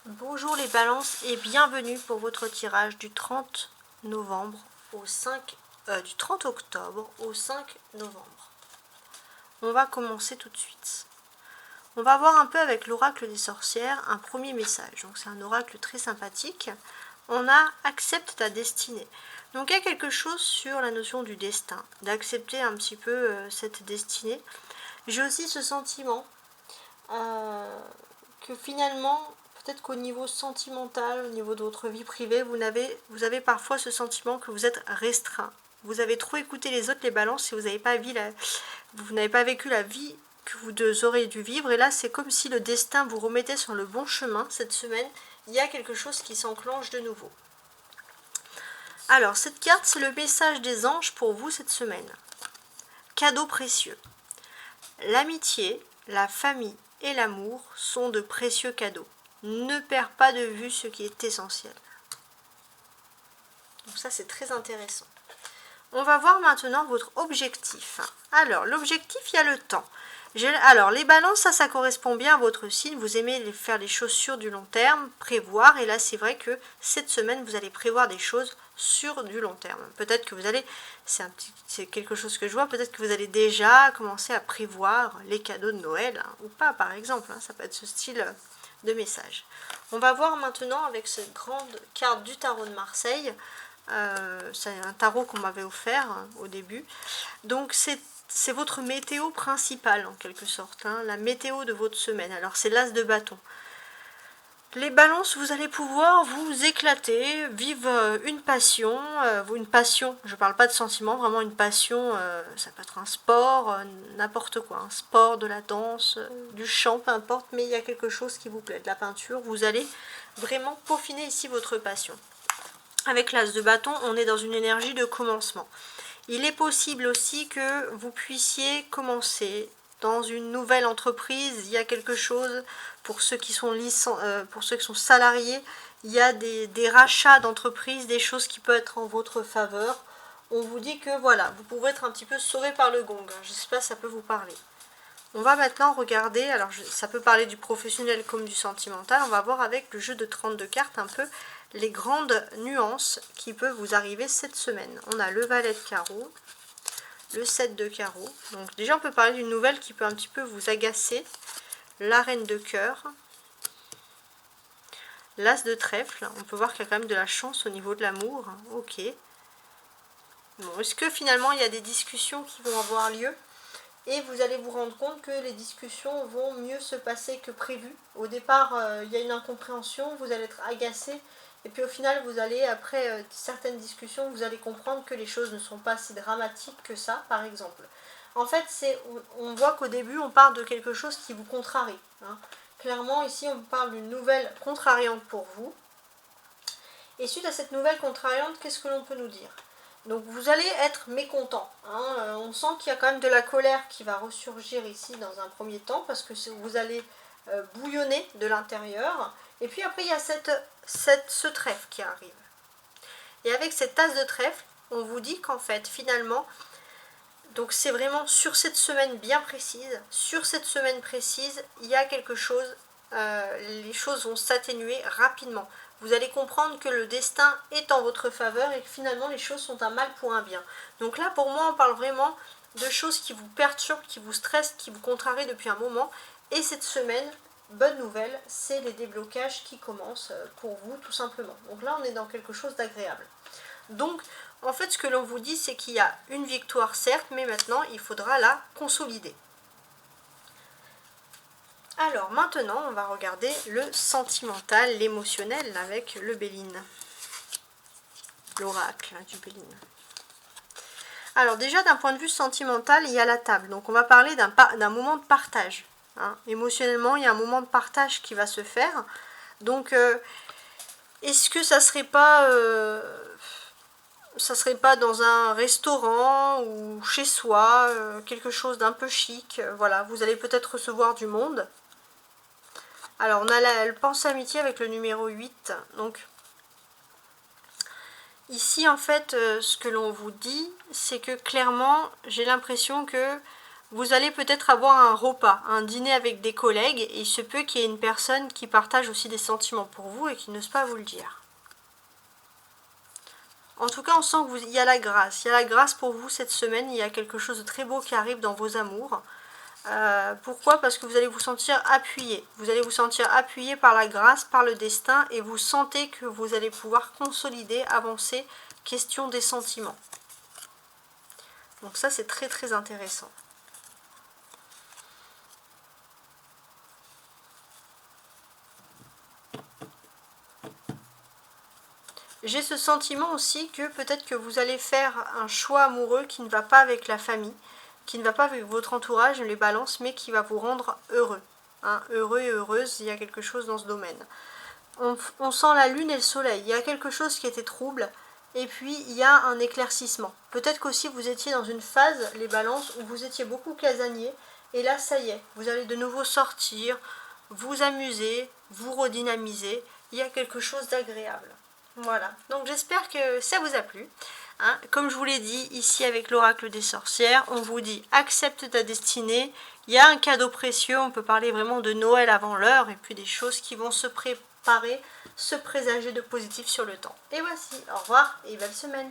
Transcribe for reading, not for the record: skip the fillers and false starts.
Bonjour les balances et bienvenue pour votre tirage du 30 novembre au 5 du 30 octobre au 5 novembre. On va commencer tout de suite. On va voir un peu avec l'oracle des sorcières un premier message. Donc c'est un oracle très sympathique. On a accepte ta destinée. Donc il y a quelque chose sur la notion du destin, d'accepter un petit peu cette destinée. J'ai aussi ce sentiment que finalement, peut-être qu'au niveau sentimental, au niveau de votre vie privée, vous avez parfois ce sentiment que vous êtes restreint. Vous avez trop écouté les autres, les balances, et vous n'avez pas vécu la vie que vous auriez dû vivre. Et là, c'est comme si le destin vous remettait sur le bon chemin cette semaine. Il y a quelque chose qui s'enclenche de nouveau. Alors, cette carte, c'est le message des anges pour vous cette semaine. Cadeau précieux. L'amitié, la famille et l'amour sont de précieux cadeaux. Ne perds pas de vue ce qui est essentiel. Donc ça, c'est très intéressant. On va voir maintenant votre objectif. Alors, l'objectif, il y a le temps. Alors, les balances, ça correspond bien à votre signe. Vous aimez faire les choses sur du long terme, prévoir. Et là, c'est vrai que cette semaine, vous allez prévoir des choses sur du long terme. Peut-être que vous allez, c'est quelque chose que je vois, peut-être que vous allez déjà commencer à prévoir les cadeaux de Noël, ou pas, par exemple. Ça peut être ce style de message. On va voir maintenant avec cette grande carte du tarot de Marseille. C'est un tarot qu'on m'avait offert au début. Donc c'est votre météo principale en quelque sorte, la météo de votre semaine. Alors c'est l'as de bâton. Les balances, vous allez pouvoir vous éclater, vivre une passion, je ne parle pas de sentiment, vraiment une passion, ça peut être un sport, n'importe quoi, un sport, de la danse, du chant, peu importe, mais il y a quelque chose qui vous plaît, de la peinture, vous allez vraiment peaufiner ici votre passion. Avec l'as de bâton, on est dans une énergie de commencement. Il est possible aussi que vous puissiez commencer dans une nouvelle entreprise. Il y a quelque chose pour ceux qui sont salariés. Il y a des rachats d'entreprises, des choses qui peuvent être en votre faveur. On vous dit que voilà, vous pouvez être un petit peu sauvé par le gong. Je ne sais pas si ça peut vous parler. On va maintenant regarder, alors ça peut parler du professionnel comme du sentimental. On va voir avec le jeu de 32 cartes un peu les grandes nuances qui peuvent vous arriver cette semaine. On a le valet de carreau, le 7 de carreau. Donc déjà on peut parler d'une nouvelle qui peut un petit peu vous agacer. La reine de cœur, l'as de trèfle. On peut voir qu'il y a quand même de la chance au niveau de l'amour. Ok. Bon, est-ce que finalement il y a des discussions qui vont avoir lieu et vous allez vous rendre compte que les discussions vont mieux se passer que prévu. Au départ, il y a une incompréhension, vous allez être agacé. Et puis au final, vous allez, après certaines discussions, vous allez comprendre que les choses ne sont pas si dramatiques que ça, par exemple. En fait, on voit qu'au début, on parle de quelque chose qui vous contrarie. Clairement, ici, on parle d'une nouvelle contrariante pour vous. Et suite à cette nouvelle contrariante, qu'est-ce que l'on peut nous dire ? Donc vous allez être mécontent. On sent qu'il y a quand même de la colère qui va ressurgir ici dans un premier temps, parce que vous allez bouillonner de l'intérieur. Et puis après, il y a ce trèfle qui arrive. Et avec cette tasse de trèfle, on vous dit qu'en fait, finalement, donc c'est vraiment sur cette semaine bien précise, il y a quelque chose, les choses vont s'atténuer rapidement. Vous allez comprendre que le destin est en votre faveur et que finalement les choses sont un mal pour un bien. Donc là, pour moi, on parle vraiment de choses qui vous perturbent, qui vous stressent, qui vous contrarient depuis un moment. Et cette semaine, bonne nouvelle, c'est les déblocages qui commencent pour vous, tout simplement. Donc là, on est dans quelque chose d'agréable. Donc, en fait, ce que l'on vous dit, c'est qu'il y a une victoire, certes, mais maintenant, il faudra la consolider. Alors, maintenant, on va regarder le sentimental, l'émotionnel, avec le Béline. L'oracle du Béline. Alors, déjà, d'un point de vue sentimental, il y a la table. Donc, on va parler d'un moment de partage. Émotionnellement, il y a un moment de partage qui va se faire. Donc, est-ce que ça serait pas dans un restaurant ou chez soi, quelque chose d'un peu chic, voilà, vous allez peut-être recevoir du monde. Alors on a le pensée amitié avec le numéro 8, donc ici en fait ce que l'on vous dit, c'est que clairement j'ai l'impression que vous allez peut-être avoir un repas, un dîner avec des collègues, et il se peut qu'il y ait une personne qui partage aussi des sentiments pour vous et qui n'ose pas vous le dire. En tout cas, on sent qu'il y a la grâce. Il y a la grâce pour vous cette semaine. Il y a quelque chose de très beau qui arrive dans vos amours. Pourquoi? Parce que vous allez vous sentir appuyé. Vous allez vous sentir appuyé par la grâce, par le destin, et vous sentez que vous allez pouvoir consolider, avancer, question des sentiments. Donc ça, c'est très très intéressant. J'ai ce sentiment aussi que peut-être que vous allez faire un choix amoureux qui ne va pas avec la famille, qui ne va pas avec votre entourage, les balances, mais qui va vous rendre heureux. Hein, heureux et heureuse, il y a quelque chose dans ce domaine. On sent la lune et le soleil, il y a quelque chose qui était trouble, et puis il y a un éclaircissement. Peut-être qu'aussi vous étiez dans une phase, les balances, où vous étiez beaucoup casanier, et là ça y est, vous allez de nouveau sortir, vous amuser, vous redynamiser, il y a quelque chose d'agréable. Voilà, donc j'espère que ça vous a plu. Hein, comme je vous l'ai dit, ici avec l'oracle des sorcières, on vous dit accepte ta destinée, il y a un cadeau précieux, on peut parler vraiment de Noël avant l'heure, et puis des choses qui vont se préparer, se présager de positif sur le temps. Et voici, au revoir et belle semaine.